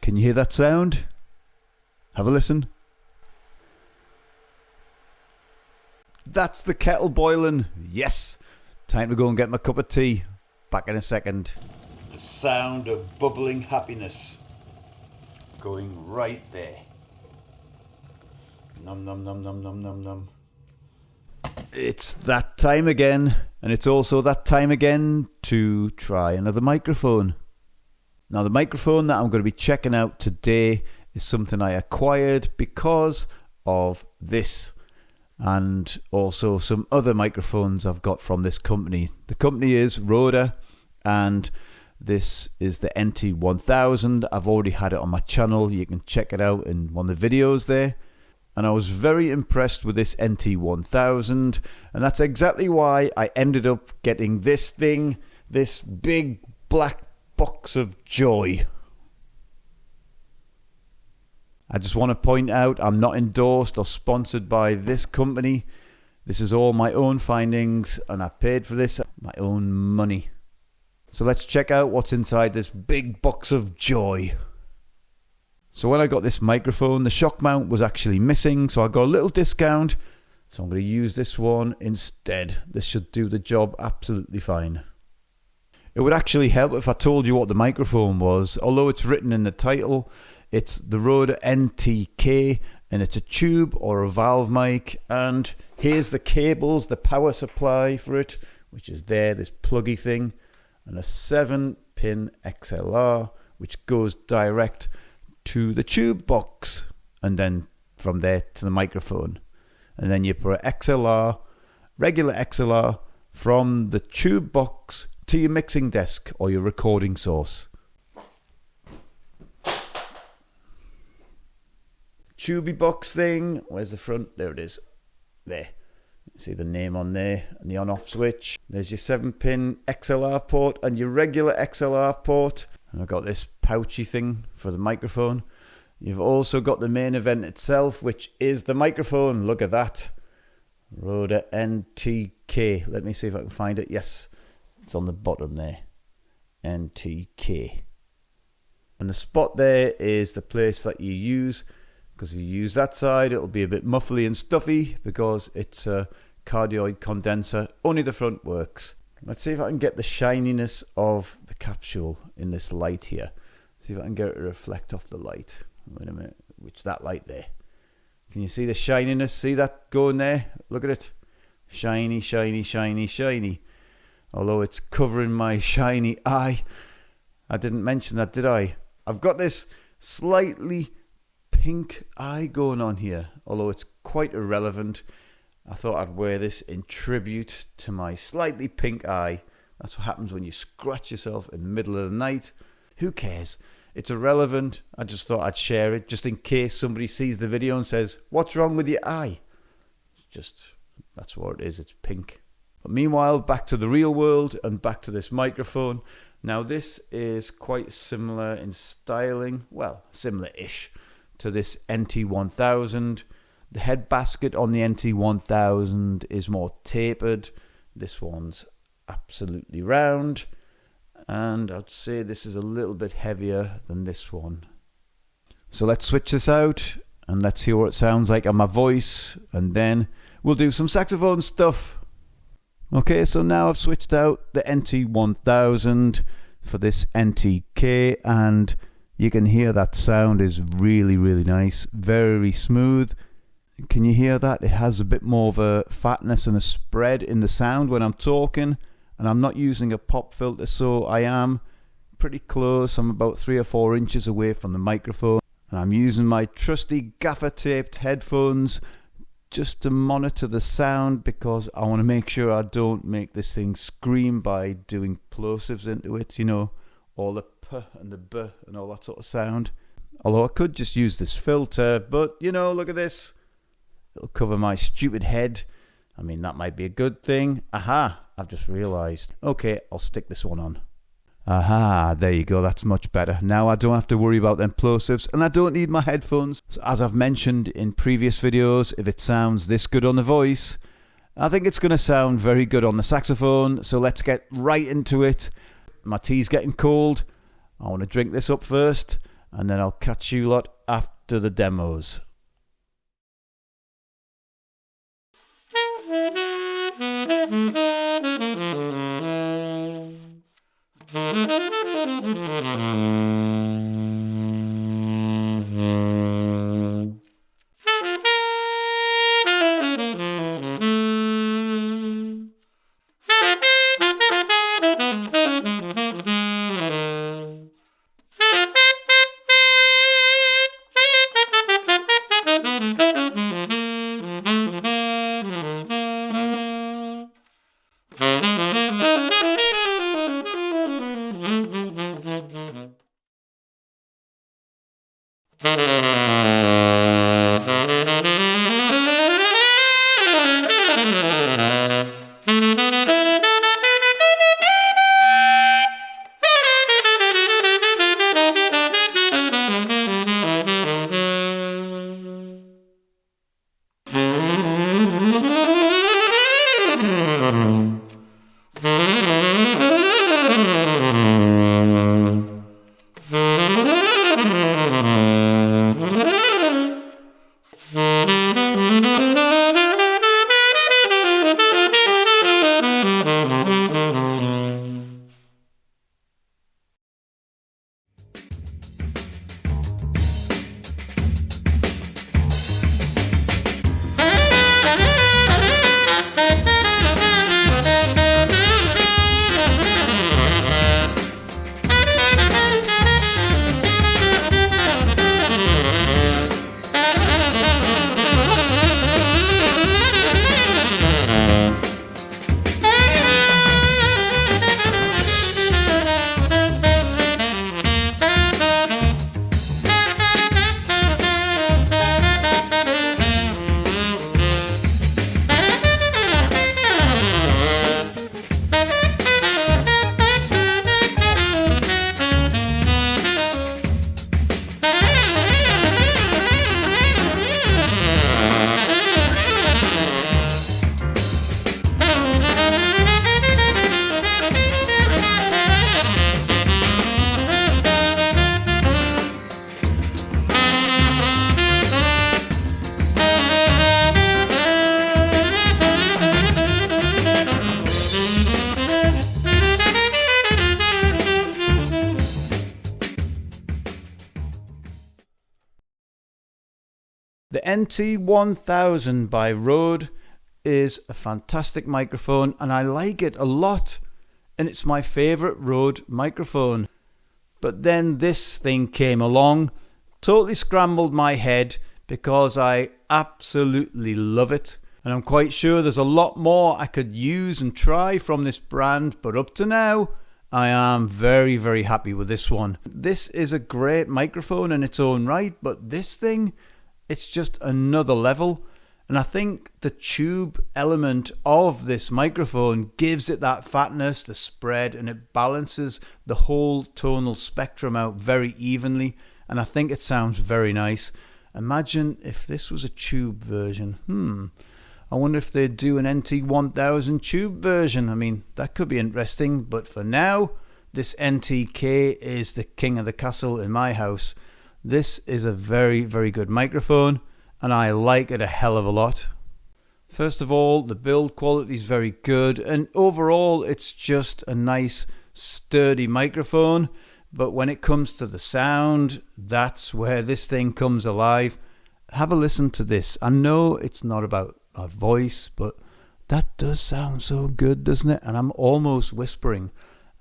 Can you hear that sound? Have a listen. That's the kettle boiling. Yes. Time to go and get my cup of tea. Back in a second. The sound of bubbling happiness going right there. Num num num num num num num. It's that time again, and it's also that time again to try another microphone. Now the microphone that I'm going to be checking out today is something I acquired because of this, and also some other microphones I've got from this company. The company is Røde, and this is the NT1000. I've already had it on my channel. You can check it out in one of the videos there. And I was very impressed with this NT1000, and that's exactly why I ended up getting this thing, this big black box of joy. I just want to point out I'm not endorsed or sponsored by this company. This is all my own findings, and I paid for this my own money. So let's check out what's inside this big box of joy. So when I got this microphone, the shock mount was actually missing, so I got a little discount. So I'm going to use this one instead. This should do the job absolutely fine. It would actually help if I told you what the microphone was, although it's written in the title. It's the Røde NTK, and it's a tube or a valve mic. And here's the cables, the power supply for it, which is there, this pluggy thing, and a 7-pin XLR, which goes direct to the tube box, and then from there to the microphone. And then you put an XLR, regular XLR, from the tube box to your mixing desk or your recording source. Tubey box thing, where's the front? There it is. There. See the name on there and the on-off switch. There's your 7-pin XLR port and your regular XLR port. And I've got this pouchy thing for the microphone. You've also got the main event itself, which is the microphone. Look at that. Røde NTK. Let me see if I can find it. Yes, it's on the bottom there. NTK. And the spot there is the place that you use. Because if you use that side, it'll be a bit muffly and stuffy because it's a cardioid condenser. Only the front works. Let's see if I can get the shininess of the capsule in this light here. See if I can get it to reflect off the light. Wait a minute, which that light there? Can you see the shininess? See that going there? Look at it. Shiny, shiny, shiny, shiny. Although it's covering my shiny eye. I didn't mention that, did I? I've got this slightly pink eye going on here, although it's quite irrelevant. I thought I'd wear this in tribute to my slightly pink eye. That's what happens when you scratch yourself in the middle of the night. Who cares? It's irrelevant. I just thought I'd share it just in case somebody sees the video and says, "What's wrong with your eye?" Just, that's what it is. It's pink. But meanwhile, back to the real world and back to this microphone. Now this is quite similar in styling. Well, similar-ish to this NT1000. The head basket on the NT1000 is more tapered. This one's absolutely round. And I'd say this is a little bit heavier than this one. So let's switch this out and let's hear what it sounds like on my voice. And then we'll do some saxophone stuff. Okay, so now I've switched out the NT1000 for this NTK. And you can hear that sound is really, really nice. Very smooth. Can you hear that? It has a bit more of a fatness and a spread in the sound when I'm talking. And I'm not using a pop filter, so I am pretty close. I'm about 3 or 4 inches away from the microphone. And I'm using my trusty gaffer-taped headphones just to monitor the sound because I want to make sure I don't make this thing scream by doing plosives into it. You know, all the p and the b and all that sort of sound. Although I could just use this filter, but, you know, look at this. It'll cover my stupid head. I mean, that might be a good thing. Aha, I've just realised. Okay, I'll stick this one on. Aha, there you go, that's much better. Now I don't have to worry about them plosives, and I don't need my headphones. So as I've mentioned in previous videos, if it sounds this good on the voice, I think it's going to sound very good on the saxophone. So let's get right into it. My tea's getting cold. I want to drink this up first, and then I'll catch you lot after the demos. The NT1000 by Røde is a fantastic microphone and I like it a lot, and it's my favourite Røde microphone. But then this thing came along, totally scrambled my head because I absolutely love it, and I'm quite sure there's a lot more I could use and try from this brand, but up to now I am very, very happy with this one. This is a great microphone in its own right, but this thing, it's just another level. And I think the tube element of this microphone gives it that fatness, the spread, and it balances the whole tonal spectrum out very evenly. And I think it sounds very nice. Imagine if this was a tube version. I wonder if they'd do an NT1000 tube version. I mean, that could be interesting. But for now, this NTK is the king of the castle in my house. This is a very, very good microphone, and I like it a hell of a lot. First of all, the build quality is very good, and overall it's just a nice, sturdy microphone. But when it comes to the sound, that's where this thing comes alive. Have a listen to this. I know it's not about my voice, but that does sound so good, doesn't it? And I'm almost whispering.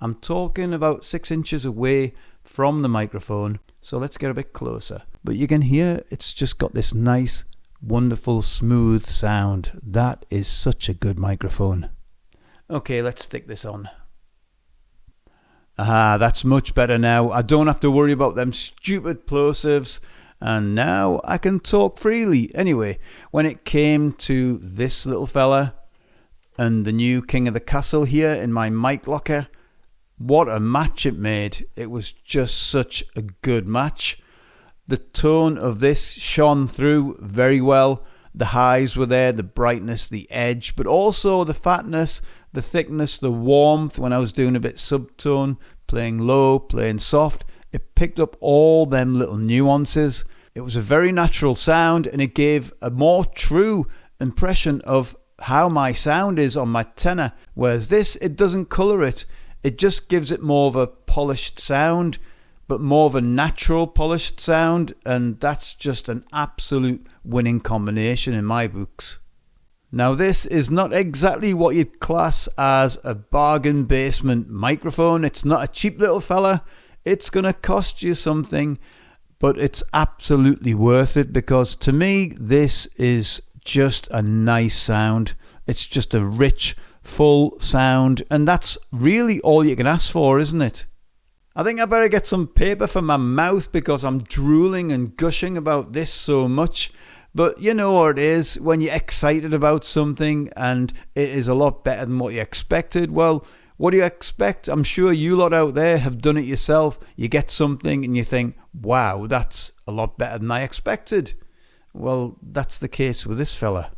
I'm talking about 6 inches away from the microphone, so let's get a bit closer. But you can hear it's just got this nice, wonderful, smooth sound. That is such a good microphone. Okay, let's stick this on. That's much better now. I don't have to worry about them stupid plosives, and now I can talk freely. Anyway, when it came to this little fella and the new king of the castle here in my mic locker, what a match it made. It was just such a good match. The tone of this shone through very well. The highs were there, the brightness, the edge, but also the fatness, the thickness, the warmth when I was doing a bit subtone, playing low, playing soft. It picked up all them little nuances. It was a very natural sound, and it gave a more true impression of how my sound is on my tenor. Whereas this, it doesn't colour it. It just gives it more of a polished sound, but more of a natural polished sound, and that's just an absolute winning combination in my books. Now, this is not exactly what you'd class as a bargain basement microphone. It's not a cheap little fella. It's going to cost you something, but it's absolutely worth it, because to me, this is just a nice sound. It's just a rich, full sound, and that's really all you can ask for, isn't it? I think I better get some paper for my mouth, because I'm drooling and gushing about this so much. But you know what it is when you're excited about something and it is a lot better than what you expected. Well, what do you expect? I'm sure you lot out there have done it yourself. You get something and you think, wow, that's a lot better than I expected. Well, that's the case with this fella.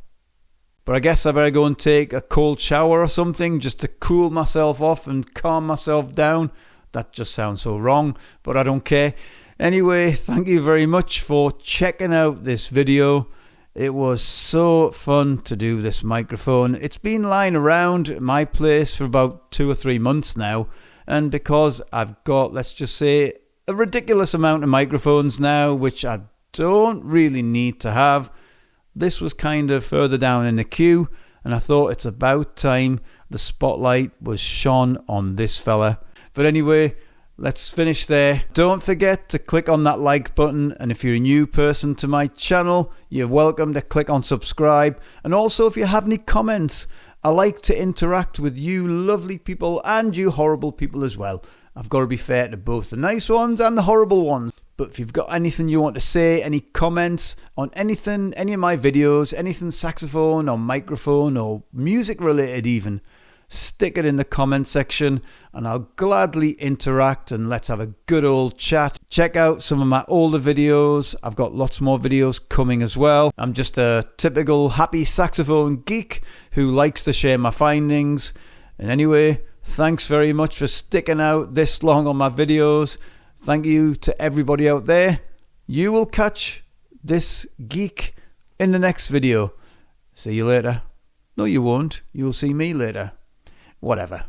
But I guess I better go and take a cold shower or something just to cool myself off and calm myself down. That just sounds so wrong, but I don't care. Anyway, thank you very much for checking out this video. It was so fun to do this microphone. It's been lying around my place for about 2 or 3 months now. And because I've got, let's just say, a ridiculous amount of microphones now, which I don't really need to have, this was kind of further down in the queue. And I thought it's about time the spotlight was shone on this fella. But anyway, let's finish there. Don't forget to click on that like button, and if you're a new person to my channel, you're welcome to click on subscribe. And also, if you have any comments, I like to interact with you lovely people and you horrible people as well. I've got to be fair to both the nice ones and the horrible ones. But if you've got anything you want to say, any comments on anything, any of my videos, anything saxophone or microphone or music related even, stick it in the comment section and I'll gladly interact and let's have a good old chat. Check out some of my older videos. I've got lots more videos coming as well. I'm just a typical happy saxophone geek who likes to share my findings. And anyway, thanks very much for sticking out this long on my videos. Thank you to everybody out there. You will catch this geek in the next video. See you later. No, you won't. You'll see me later. Whatever.